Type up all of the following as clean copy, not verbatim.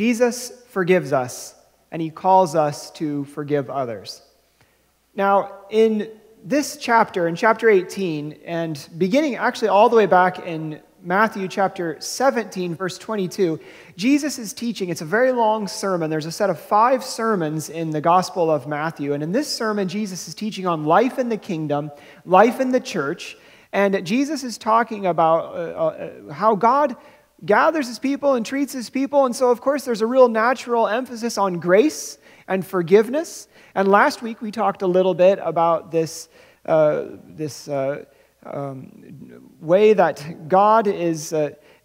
Jesus forgives us, and he calls us to forgive others. Now, in this chapter, in chapter 18, and beginning actually all the way back in Matthew chapter 17, verse 22, Jesus is teaching. It's a very long sermon. There's a set of 5 sermons in the Gospel of Matthew. And in this sermon, Jesus is teaching on life in the kingdom, life in the church. And Jesus is talking about how God gathers his people and treats his people. And so, of course, there's a real natural emphasis on grace and forgiveness. And last week, we talked a little bit about this way that God is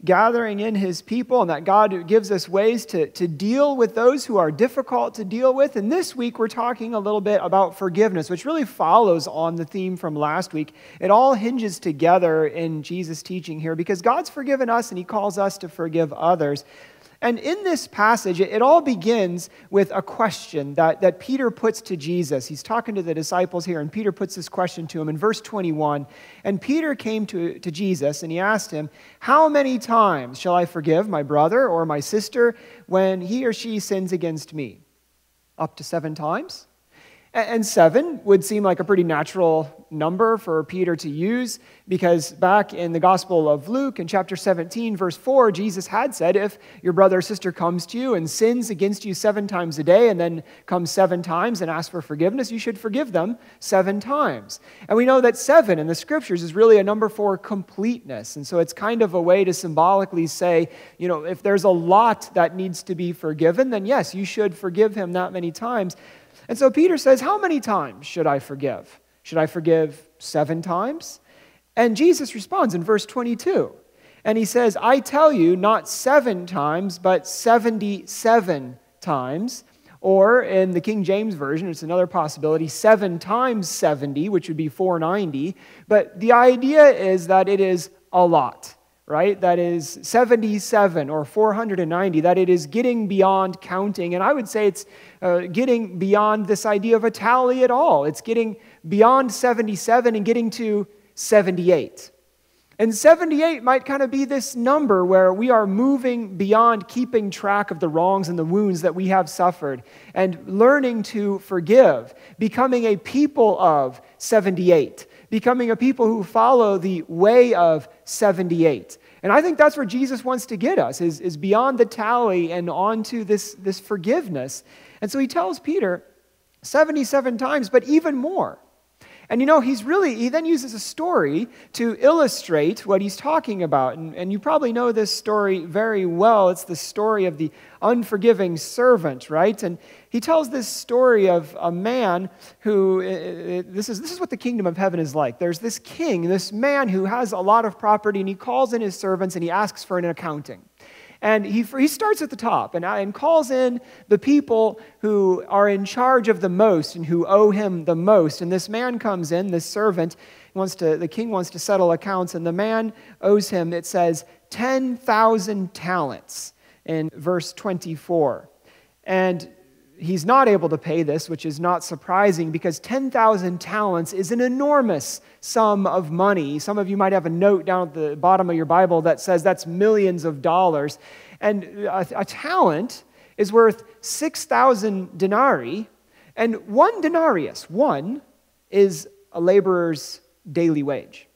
gathering in his people, and that God gives us ways to deal with those who are difficult to deal with. And this week we're talking a little bit about forgiveness, which really follows on the theme from last week. It all hinges together in Jesus' teaching here because God's forgiven us and he calls us to forgive others. And in this passage, it all begins with a question that Peter puts to Jesus. He's talking to the disciples here, and Peter puts this question to him in verse 21. And Peter came to Jesus, and he asked him, "How many times shall I forgive my brother or my sister when he or she sins against me? Up to 7 times?" And 7 would seem like a pretty natural number for Peter to use because back in the Gospel of Luke in chapter 17, verse 4, Jesus had said, if your brother or sister comes to you and sins against you 7 times a day and then comes 7 times and asks for forgiveness, you should forgive them 7 times. And we know that 7 in the Scriptures is really a number for completeness. And so it's kind of a way to symbolically say, if there's a lot that needs to be forgiven, then yes, you should forgive him that many times. And so Peter says, how many times should I forgive? Should I forgive 7 times? And Jesus responds in verse 22. And he says, I tell you, not 7 times, but 77 times. Or in the King James Version, it's another possibility, 7 times 70, which would be 490. But the idea is that it is a lot. Right? That is 77 or 490, that it is getting beyond counting. And I would say it's getting beyond this idea of a tally at all. It's getting beyond 77 and getting to 78. And 78 might kind of be this number where we are moving beyond keeping track of the wrongs and the wounds that we have suffered and learning to forgive, becoming a people of 78. Becoming a people who follow the way of 78. And I think that's where Jesus wants to get us, is beyond the tally and onto this forgiveness. And so he tells Peter 77 times, but even more. And he then uses a story to illustrate what he's talking about. And you probably know this story very well. It's the story of the unforgiving servant, right? And he tells this story of a man who, this is what the kingdom of heaven is like. There's this king, this man who has a lot of property, and he calls in his servants and he asks for an accounting. And he starts at the top and calls in the people who are in charge of the most and who owe him the most. And this man comes in, this servant, the king wants to settle accounts, and the man owes him, it says, 10,000 talents in verse 24. And he's not able to pay this, which is not surprising because 10,000 talents is an enormous sum of money. Some of you might have a note down at the bottom of your Bible that says that's millions of dollars. And a talent is worth 6,000 denarii, and 1 denarius, 1, is a laborer's daily wage.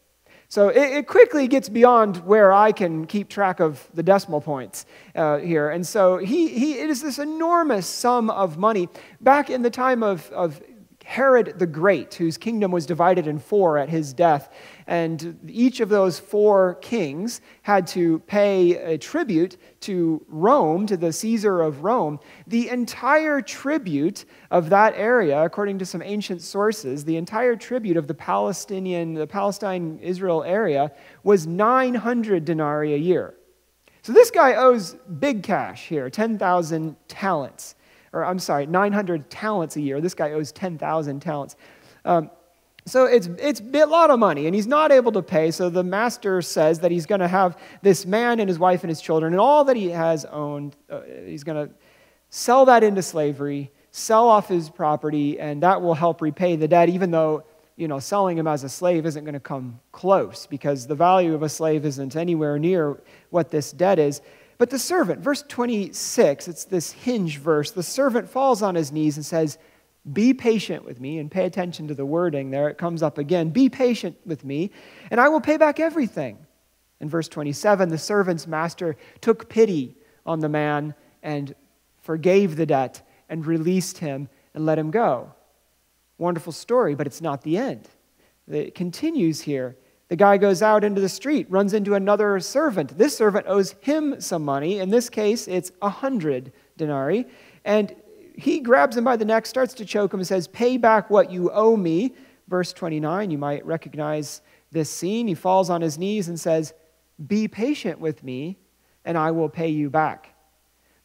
So it quickly gets beyond where I can keep track of the decimal points here. And so it is this enormous sum of money. Back in the time of Herod the Great, whose kingdom was divided in 4 at his death, and each of those 4 kings had to pay a tribute to Rome, to the Caesar of Rome. The entire tribute of that area, according to some ancient sources, the entire tribute of the Palestine-Israel area was 900 denarii a year. So this guy owes big cash here, 10,000 talents. 900 talents a year. This guy owes 10,000 talents. So it's a lot of money, and he's not able to pay, so the master says that he's going to have this man and his wife and his children, and all that he has owned, he's going to sell that into slavery, sell off his property, and that will help repay the debt, even though, selling him as a slave isn't going to come close, because the value of a slave isn't anywhere near what this debt is. But the servant, verse 26, it's this hinge verse, the servant falls on his knees and says, be patient with me, and pay attention to the wording there. It comes up again. Be patient with me, and I will pay back everything. In verse 27, the servant's master took pity on the man and forgave the debt and released him and let him go. Wonderful story, but it's not the end. It continues here. The guy goes out into the street, runs into another servant. This servant owes him some money. In this case, it's 100 denarii. And he grabs him by the neck, starts to choke him, and says, pay back what you owe me. Verse 29, you might recognize this scene. He falls on his knees and says, be patient with me, and I will pay you back.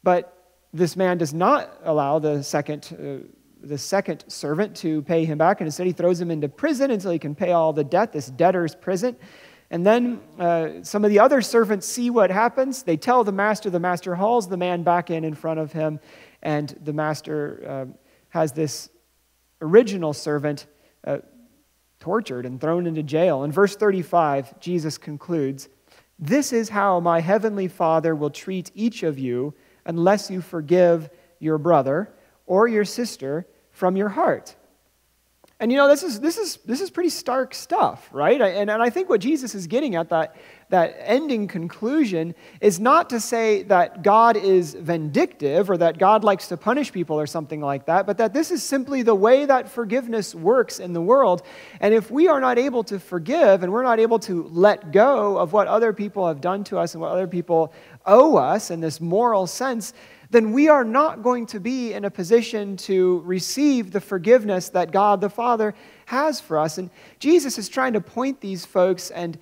But this man does not allow the second servant to pay him back, and instead he throws him into prison until he can pay all the debt, this debtor's prison. And then some of the other servants see what happens. They tell the master hauls the man back in front of him, and the master has this original servant tortured and thrown into jail. In verse 35, Jesus concludes, this is how my heavenly Father will treat each of you unless you forgive your brother or your sister from your heart. And you know, this is pretty stark stuff, right? And I think what Jesus is getting at, that ending conclusion, is not to say that God is vindictive or that God likes to punish people or something like that, but that this is simply the way that forgiveness works in the world. And if we are not able to forgive and we're not able to let go of what other people have done to us and what other people owe us in this moral sense, then we are not going to be in a position to receive the forgiveness that God the Father has for us. And Jesus is trying to point these folks and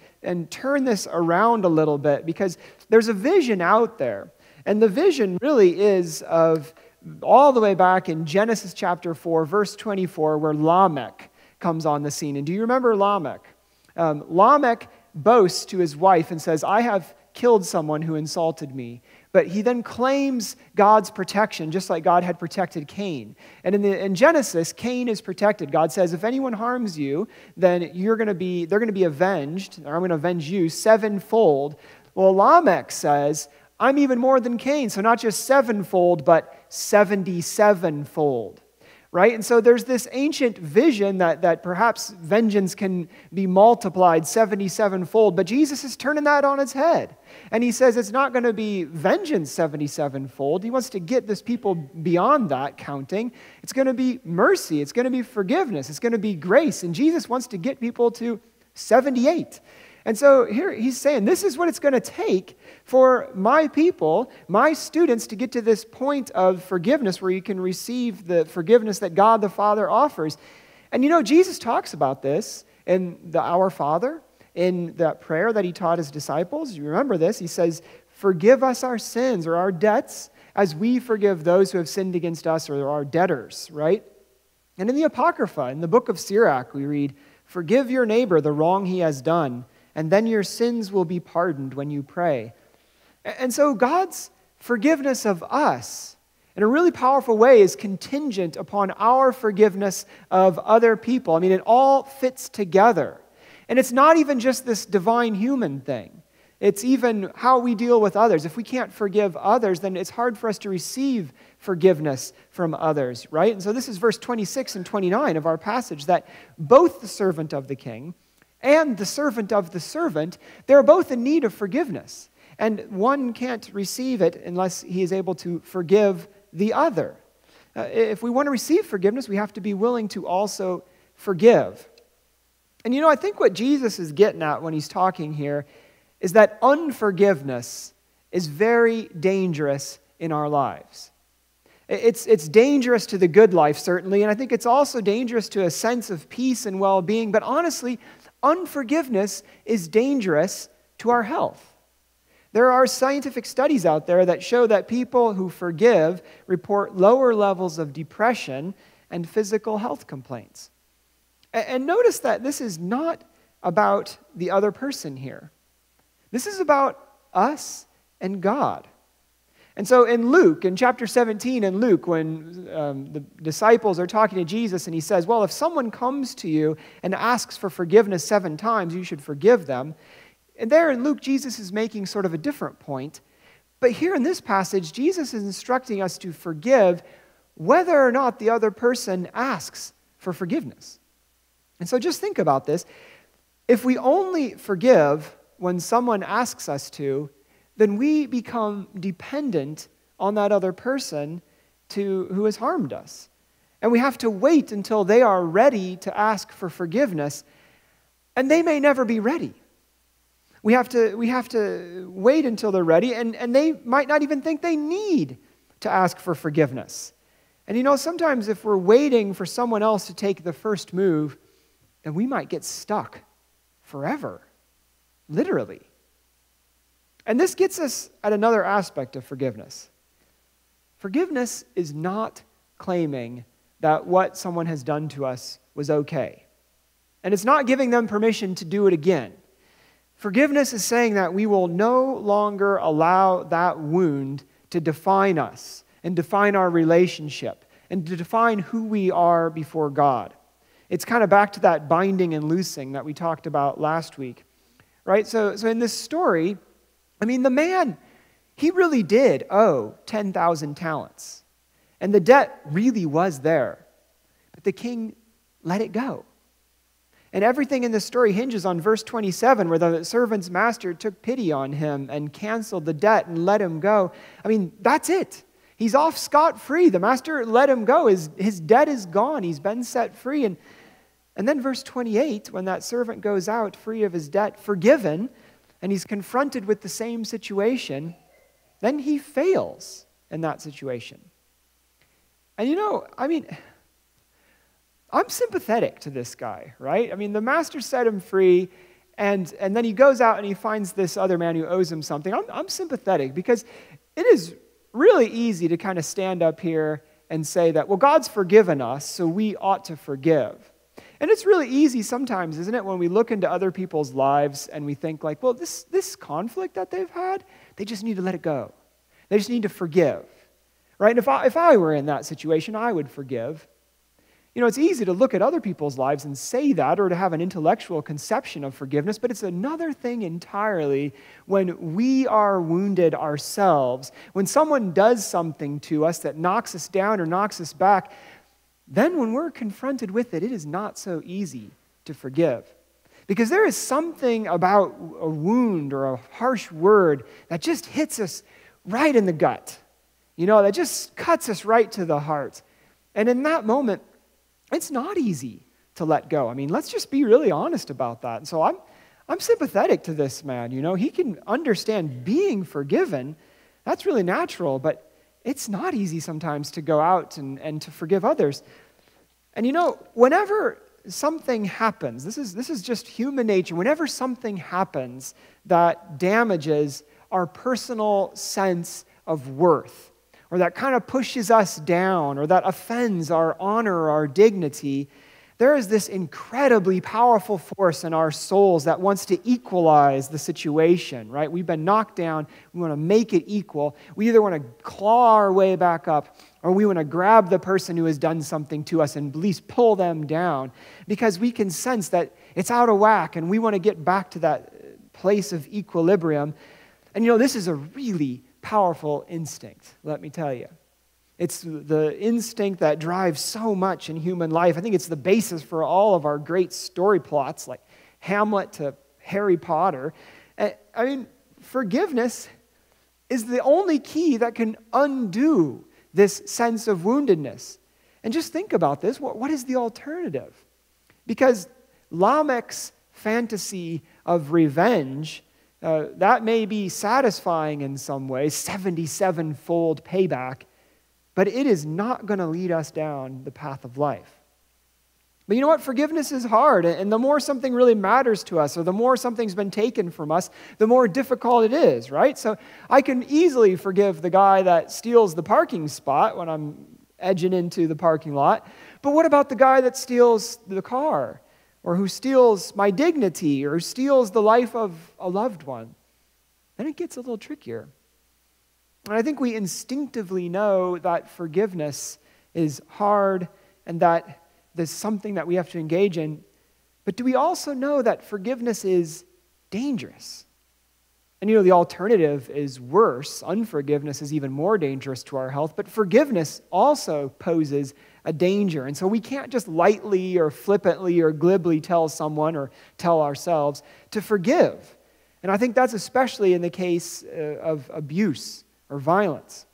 turn this around a little bit, because there's a vision out there. And the vision really is of all the way back in Genesis chapter 4, verse 24, where Lamech comes on the scene. And do you remember Lamech? Lamech boasts to his wife and says, I have killed someone who insulted me. But he then claims God's protection, just like God had protected Cain. And in Genesis, Cain is protected. God says, if anyone harms you, then they're going to be avenged, or I'm going to avenge you sevenfold. Well, Lamech says, I'm even more than Cain, so not just sevenfold, but 77-fold. Right? And so there's this ancient vision that perhaps vengeance can be multiplied 77-fold, but Jesus is turning that on its head. And he says it's not going to be vengeance 77-fold. He wants to get this people beyond that counting. It's going to be mercy. It's going to be forgiveness. It's going to be grace. And Jesus wants to get people to 78. And so here he's saying, this is what it's going to take for my people, my students, to get to this point of forgiveness where you can receive the forgiveness that God the Father offers. And you know, Jesus talks about this in the Our Father, in that prayer that he taught his disciples. You remember this. He says, forgive us our sins or our debts as we forgive those who have sinned against us or our debtors, right? And in the Apocrypha, in the book of Sirach, we read, forgive your neighbor the wrong he has done, and then your sins will be pardoned when you pray. And so God's forgiveness of us, in a really powerful way, is contingent upon our forgiveness of other people. I mean, it all fits together. And it's not even just this divine human thing. It's even how we deal with others. If we can't forgive others, then it's hard for us to receive forgiveness from others, right? And so this is verse 26 and 29 of our passage, that both the servant of the king and the servant of the servant, they're both in need of forgiveness. And one can't receive it unless he is able to forgive the other. If we want to receive forgiveness, we have to be willing to also forgive. And you know, I think what Jesus is getting at when he's talking here is that unforgiveness is very dangerous in our lives. It's dangerous to the good life, certainly, and I think it's also dangerous to a sense of peace and well-being, but honestly, unforgiveness is dangerous to our health. There are scientific studies out there that show that people who forgive report lower levels of depression and physical health complaints. And notice that this is not about the other person here. This is about us and God. And so in Luke, in chapter 17 in Luke, when the disciples are talking to Jesus and he says, well, if someone comes to you and asks for forgiveness 7 times, you should forgive them. And there in Luke, Jesus is making sort of a different point. But here in this passage, Jesus is instructing us to forgive whether or not the other person asks for forgiveness. And so just think about this. If we only forgive when someone asks us to, then we become dependent on that other person who has harmed us. And we have to wait until they are ready to ask for forgiveness, and they may never be ready. We have to wait until they're ready, and they might not even think they need to ask for forgiveness. And sometimes if we're waiting for someone else to take the first move, then we might get stuck forever, literally. And this gets us at another aspect of forgiveness. Forgiveness is not claiming that what someone has done to us was okay. And it's not giving them permission to do it again. Forgiveness is saying that we will no longer allow that wound to define us and define our relationship and to define who we are before God. It's kind of back to that binding and loosing that we talked about last week, right? So in this story, the man, he really did owe 10,000 talents. And the debt really was there. But the king let it go. And everything in this story hinges on verse 27, where the servant's master took pity on him and canceled the debt and let him go. That's it. He's off scot-free. The master let him go. His debt is gone. He's been set free. And then verse 28, when that servant goes out free of his debt, forgiven, and he's confronted with the same situation, then he fails in that situation. And I'm sympathetic to this guy, right? The master set him free, and then he goes out and he finds this other man who owes him something. I'm sympathetic because it is really easy to kind of stand up here and say that, well, God's forgiven us, so we ought to forgive. And it's really easy sometimes, isn't it, when we look into other people's lives and we think like, well, this conflict that they've had, they just need to let it go. They just need to forgive, right? And if I were in that situation, I would forgive. It's easy to look at other people's lives and say that or to have an intellectual conception of forgiveness, but it's another thing entirely when we are wounded ourselves, when someone does something to us that knocks us down or knocks us back. Then when we're confronted with it, it is not so easy to forgive. Because there is something about a wound or a harsh word that just hits us right in the gut. That just cuts us right to the heart. And in that moment, it's not easy to let go. Let's just be really honest about that. And so I'm sympathetic to this man. He can understand being forgiven. That's really natural, but it's not easy sometimes to go out and to forgive others. And whenever something happens, this is just human nature. Whenever something happens that damages our personal sense of worth, or that kind of pushes us down, or that offends our honor or our dignity, there is this incredibly powerful force in our souls that wants to equalize the situation, right? We've been knocked down. We want to make it equal. We either want to claw our way back up, or we want to grab the person who has done something to us and at least pull them down, because we can sense that it's out of whack and we want to get back to that place of equilibrium. And this is a really powerful instinct, let me tell you. It's the instinct that drives so much in human life. I think it's the basis for all of our great story plots, like Hamlet to Harry Potter. Forgiveness is the only key that can undo this sense of woundedness. And just think about this. What is the alternative? Because Lamech's fantasy of revenge, that may be satisfying in some ways, 77-fold payback, but it is not going to lead us down the path of life. But you know what? Forgiveness is hard, and the more something really matters to us, or the more something's been taken from us, the more difficult it is, right? So I can easily forgive the guy that steals the parking spot when I'm edging into the parking lot, but what about the guy that steals the car, or who steals my dignity, or steals the life of a loved one? Then it gets a little trickier. And I think we instinctively know that forgiveness is hard and that there's something that we have to engage in. But do we also know that forgiveness is dangerous? And the alternative is worse. Unforgiveness is even more dangerous to our health, but forgiveness also poses a danger. And so we can't just lightly or flippantly or glibly tell someone or tell ourselves to forgive. And I think that's especially in the case of abuse or violence.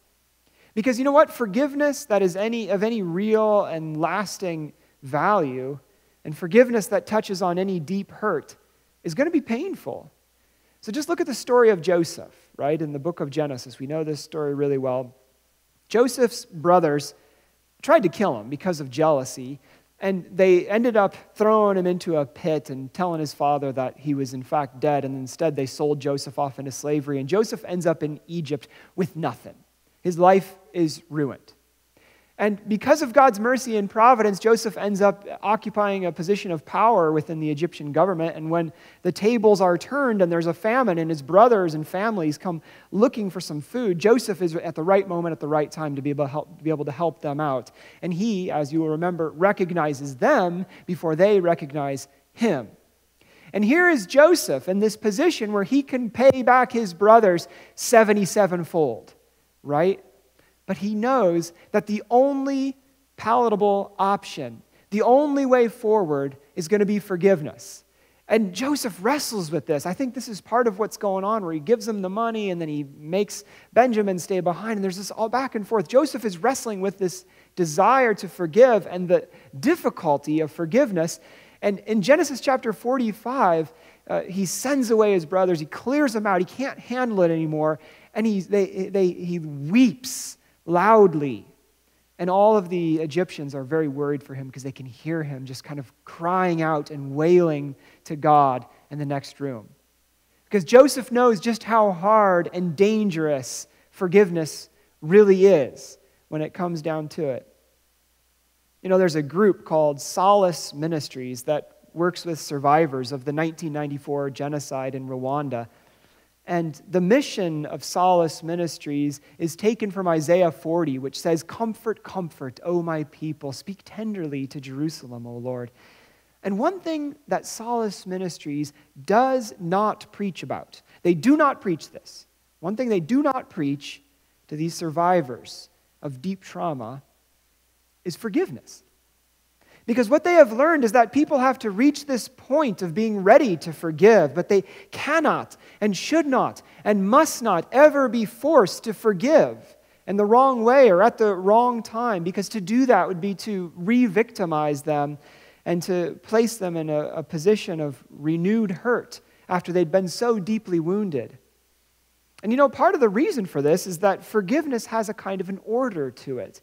Because you know what? Forgiveness that is of any real and lasting value, and forgiveness that touches on any deep hurt, is going to be painful. So just look at the story of Joseph, right? In the book of Genesis, we know this story really well. Joseph's brothers tried to kill him because of jealousy, and they ended up throwing him into a pit and telling his father that he was in fact dead, and instead they sold Joseph off into slavery, and Joseph ends up in Egypt with nothing. His life is ruined. And because of God's mercy and providence, Joseph ends up occupying a position of power within the Egyptian government. And when the tables are turned and there's a famine and his brothers and families come looking for some food, Joseph is at the right moment, at the right time to be able to help them out. And he, as you will remember, recognizes them before they recognize him. And here is Joseph in this position where he can pay back his brothers 77-fold, right? But he knows that the only palatable option, the only way forward, is going to be forgiveness. And Joseph wrestles with this. I think this is part of what's going on, where he gives them the money and then he makes Benjamin stay behind. And there's this all back and forth. Joseph is wrestling with this desire to forgive and the difficulty of forgiveness. And in Genesis chapter 45, he sends away his brothers. He clears them out. He can't handle it anymore. And he weeps loudly. And all of the Egyptians are very worried for him because they can hear him just kind of crying out and wailing to God in the next room. Because Joseph knows just how hard and dangerous forgiveness really is when it comes down to it. There's a group called Solace Ministries that works with survivors of the 1994 genocide in Rwanda. And the mission of Solace Ministries is taken from Isaiah 40, which says, "Comfort, comfort, O my people. Speak tenderly to Jerusalem, O Lord." And one thing that Solace Ministries does not preach about, they do not preach this. One thing they do not preach to these survivors of deep trauma is forgiveness. Because what they have learned is that people have to reach this point of being ready to forgive, but they cannot and should not and must not ever be forced to forgive in the wrong way or at the wrong time, because to do that would be to re-victimize them and to place them in a position of renewed hurt after they'd been so deeply wounded. And part of the reason for this is that forgiveness has a kind of an order to it.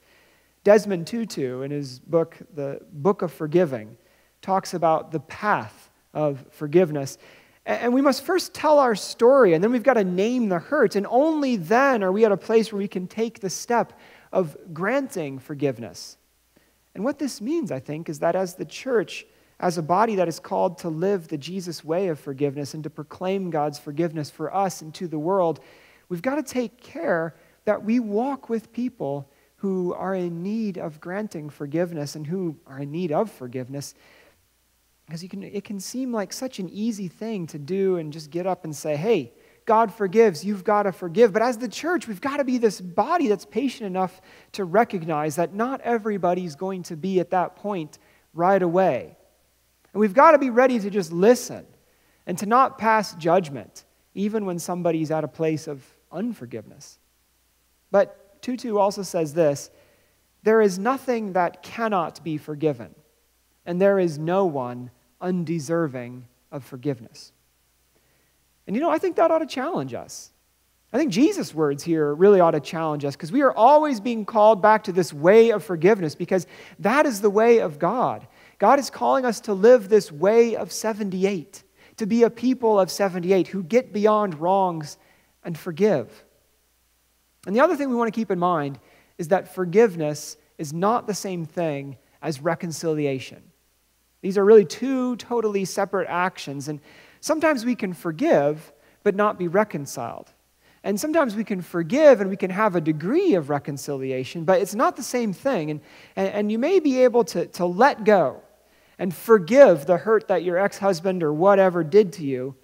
Desmond Tutu, in his book, The Book of Forgiving, talks about the path of forgiveness. And we must first tell our story, and then we've got to name the hurt. And only then are we at a place where we can take the step of granting forgiveness. And what this means, I think, is that as the church, as a body that is called to live the Jesus way of forgiveness and to proclaim God's forgiveness for us and to the world, we've got to take care that we walk with people who are in need of granting forgiveness and who are in need of forgiveness. Because it can seem like such an easy thing to do and just get up and say, "Hey, God forgives, you've got to forgive." But as the church, we've got to be this body that's patient enough to recognize that not everybody's going to be at that point right away. And we've got to be ready to just listen and to not pass judgment, even when somebody's at a place of unforgiveness. But Tutu also says this: there is nothing that cannot be forgiven, and there is no one undeserving of forgiveness. And I think that ought to challenge us. I think Jesus' words here really ought to challenge us, because we are always being called back to this way of forgiveness, because that is the way of God. God is calling us to live this way of 78, to be a people of 78 who get beyond wrongs and forgive. And the other thing we want to keep in mind is that forgiveness is not the same thing as reconciliation. These are really two totally separate actions. And sometimes we can forgive but not be reconciled. And sometimes we can forgive and we can have a degree of reconciliation, but it's not the same thing. And you may be able to let go and forgive the hurt that your ex-husband or whatever did to you,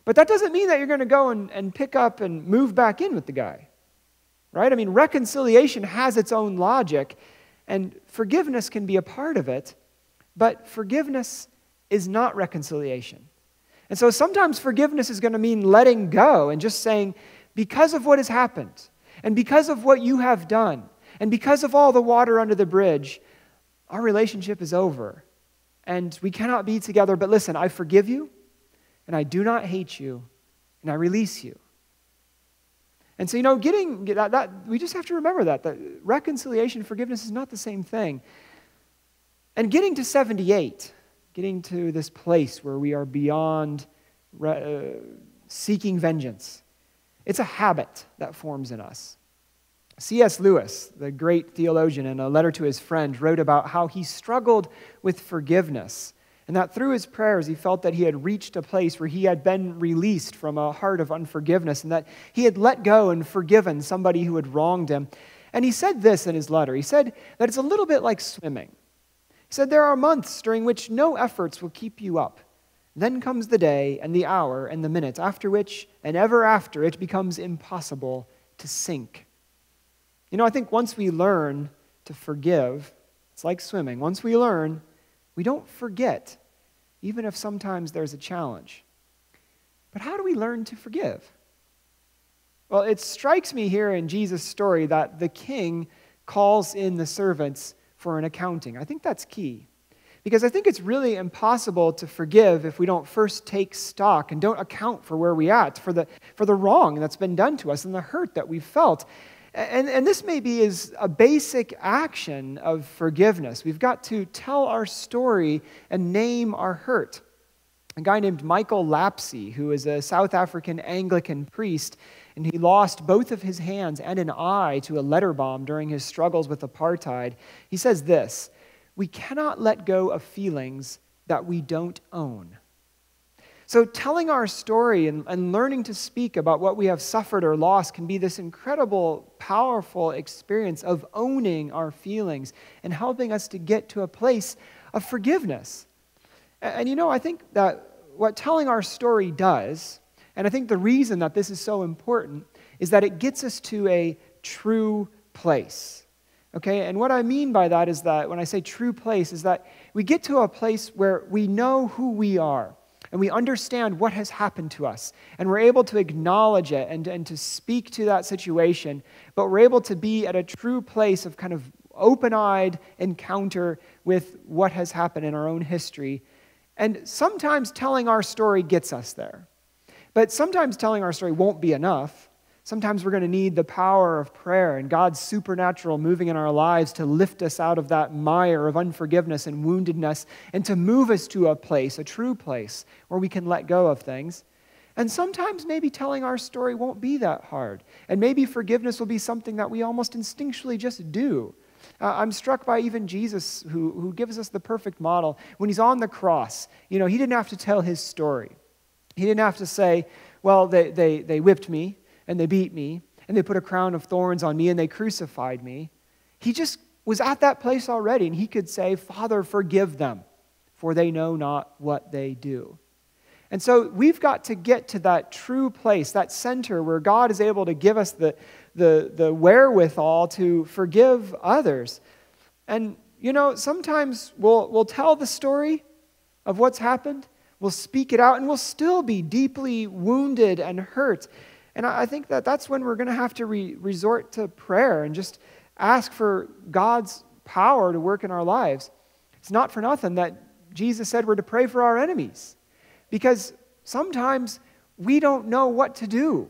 But that doesn't mean that you're going to go and pick up and move back in with the guy, right? I mean, reconciliation has its own logic, and forgiveness can be a part of it, but forgiveness is not reconciliation. And so sometimes forgiveness is going to mean letting go and just saying, because of what has happened, and because of what you have done, and because of all the water under the bridge, our relationship is over, and we cannot be together. But listen, I forgive you, and I do not hate you, and I release you. And so, getting that we just have to remember that reconciliation and forgiveness is not the same thing. And getting to 78, getting to this place where we are beyond seeking vengeance, it's a habit that forms in us. C.S. Lewis, the great theologian, in a letter to his friend, wrote about how he struggled with forgiveness, and that through his prayers he felt that he had reached a place where he had been released from a heart of unforgiveness, and that he had let go and forgiven somebody who had wronged him. And he said this in his letter. He said that it's a little bit like swimming. He said, there are months during which no efforts will keep you up. Then comes the day and the hour and the minute, after which, and ever after, it becomes impossible to sink. I think once we learn to forgive, it's like swimming. Once we learn, we don't forget, even if sometimes there's a challenge. But how do we learn to forgive? Well, it strikes me here in Jesus' story that the king calls in the servants for an accounting. I think that's key. Because I think it's really impossible to forgive if we don't first take stock and don't account for where we're at, for the wrong that's been done to us and the hurt that we've felt. And this maybe is a basic action of forgiveness. We've got to tell our story and name our hurt. A guy named Michael Lapsey, who is a South African Anglican priest, and he lost both of his hands and an eye to a letter bomb during his struggles with apartheid. He says this: we cannot let go of feelings that we don't own. So telling our story and learning to speak about what we have suffered or lost can be this incredible, powerful experience of owning our feelings and helping us to get to a place of forgiveness. And I think that what telling our story does, and I think the reason that this is so important, is that it gets us to a true place. Okay, and what I mean by that is that when I say true place, is that we get to a place where we know who we are. And we understand what has happened to us. And we're able to acknowledge it and to speak to that situation. But we're able to be at a true place of kind of open-eyed encounter with what has happened in our own history. And sometimes telling our story gets us there. But sometimes telling our story won't be enough. Sometimes we're going to need the power of prayer and God's supernatural moving in our lives to lift us out of that mire of unforgiveness and woundedness and to move us to a place, a true place, where we can let go of things. And sometimes maybe telling our story won't be that hard. And maybe forgiveness will be something that we almost instinctually just do. I'm struck by even Jesus, who gives us the perfect model. When he's on the cross, he didn't have to tell his story. He didn't have to say, well, they whipped me, and they beat me, and they put a crown of thorns on me, and they crucified me. He just was at that place already, and he could say, Father, forgive them, for they know not what they do. And so we've got to get to that true place, that center where God is able to give us the wherewithal to forgive others. And, sometimes we'll tell the story of what's happened, we'll speak it out, and we'll still be deeply wounded and hurt. And I think that's when we're going to have to resort to prayer and just ask for God's power to work in our lives. It's not for nothing that Jesus said we're to pray for our enemies, because sometimes we don't know what to do.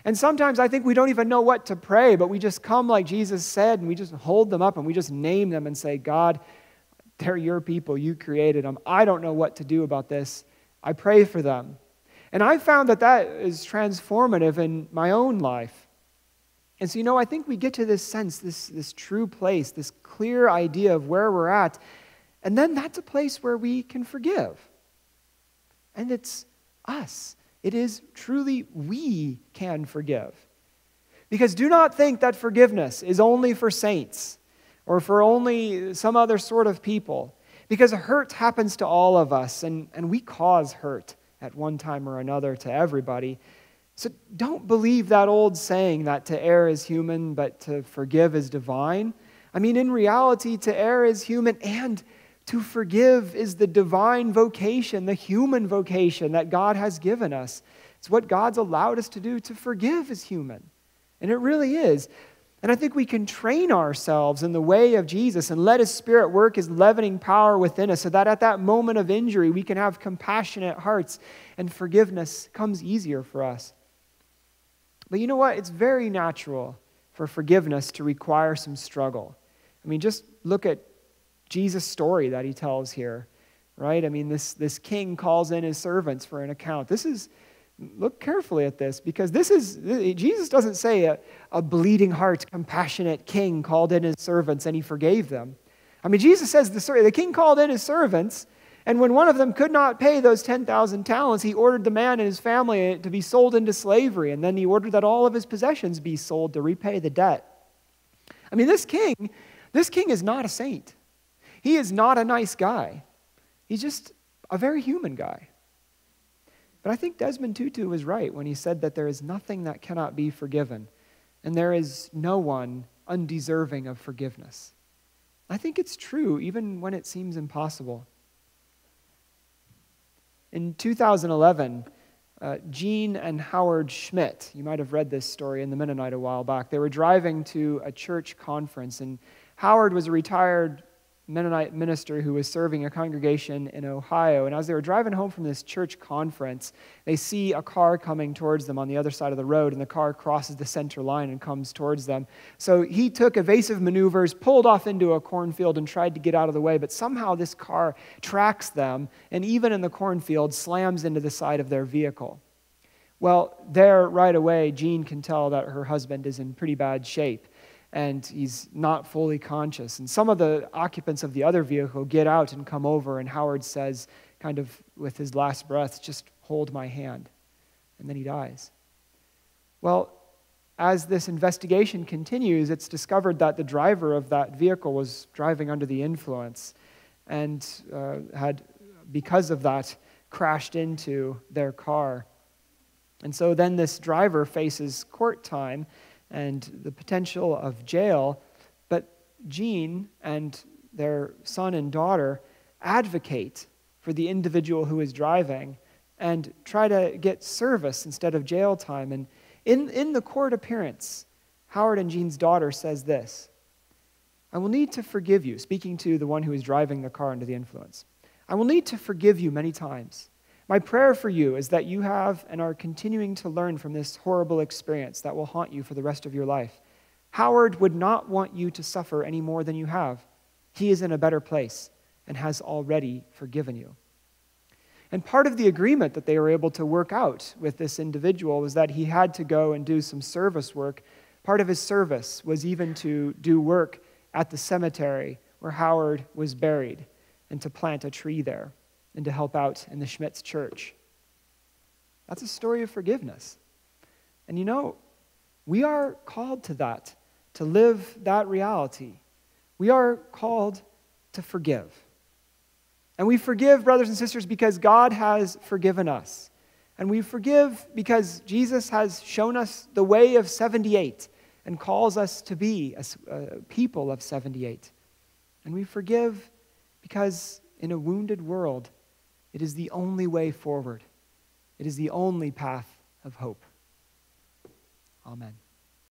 And sometimes I think we don't even know what to pray, but we just come like Jesus said, and we just hold them up and we just name them and say, God, they're your people. You created them. I don't know what to do about this. I pray for them. And I found that is transformative in my own life. And so, I think we get to this sense, this true place, this clear idea of where we're at. And then that's a place where we can forgive. And it's us. It is truly we can forgive. Because do not think that forgiveness is only for saints or for only some other sort of people. Because hurt happens to all of us, and we cause hurt at one time or another to everybody. So don't believe that old saying that to err is human, but to forgive is divine. I mean, in reality, to err is human, and to forgive is the divine vocation, the human vocation that God has given us. It's what God's allowed us to do. To forgive is human. And it really is. And I think we can train ourselves in the way of Jesus and let His Spirit work His leavening power within us so that at that moment of injury, we can have compassionate hearts and forgiveness comes easier for us. But you know what? It's very natural for forgiveness to require some struggle. I mean, just look at Jesus' story that He tells here, right? I mean, this king calls in his servants for an account. Look carefully at this, because Jesus doesn't say a bleeding heart, compassionate king called in his servants and He forgave them. I mean, Jesus says the king called in his servants, and when one of them could not pay those 10,000 talents, He ordered the man and his family to be sold into slavery, and then He ordered that all of his possessions be sold to repay the debt. I mean, this king is not a saint. He is not a nice guy. He's just a very human guy. But I think Desmond Tutu was right when he said that there is nothing that cannot be forgiven, and there is no one undeserving of forgiveness. I think it's true even when it seems impossible. In 2011, Gene and Howard Schmidt, you might have read this story in the Mennonite a while back, they were driving to a church conference, and Howard was a retired Mennonite minister who was serving a congregation in Ohio. And as they were driving home from this church conference, they see a car coming towards them on the other side of the road, and the car crosses the center line and comes towards them. So he took evasive maneuvers, pulled off into a cornfield, and tried to get out of the way. But somehow this car tracks them, and even in the cornfield, slams into the side of their vehicle. Well, there right away, Jean can tell that her husband is in pretty bad shape, and he's not fully conscious. And some of the occupants of the other vehicle get out and come over, and Howard says, kind of with his last breath, "Just hold my hand." And then he dies. Well, as this investigation continues, it's discovered that the driver of that vehicle was driving under the influence and had, because of that, crashed into their car. And so then this driver faces court time and the potential of jail, but Jean and their son and daughter advocate for the individual who is driving and try to get service instead of jail time. And in the court appearance, Howard and Jean's daughter says this: "I will need to forgive you," speaking to the one who is driving the car under the influence. "I will need to forgive you many times. My prayer for you is that you have and are continuing to learn from this horrible experience that will haunt you for the rest of your life. Howard would not want you to suffer any more than you have. He is in a better place and has already forgiven you." And part of the agreement that they were able to work out with this individual was that he had to go and do some service work. Part of his service was even to do work at the cemetery where Howard was buried and to plant a tree there and to help out in the Schmidt's church. That's a story of forgiveness. And you know, we are called to that, to live that reality. We are called to forgive. And we forgive, brothers and sisters, because God has forgiven us. And we forgive because Jesus has shown us the way of 78 and calls us to be a people of 78. And we forgive because in a wounded world, it is the only way forward. It is the only path of hope. Amen.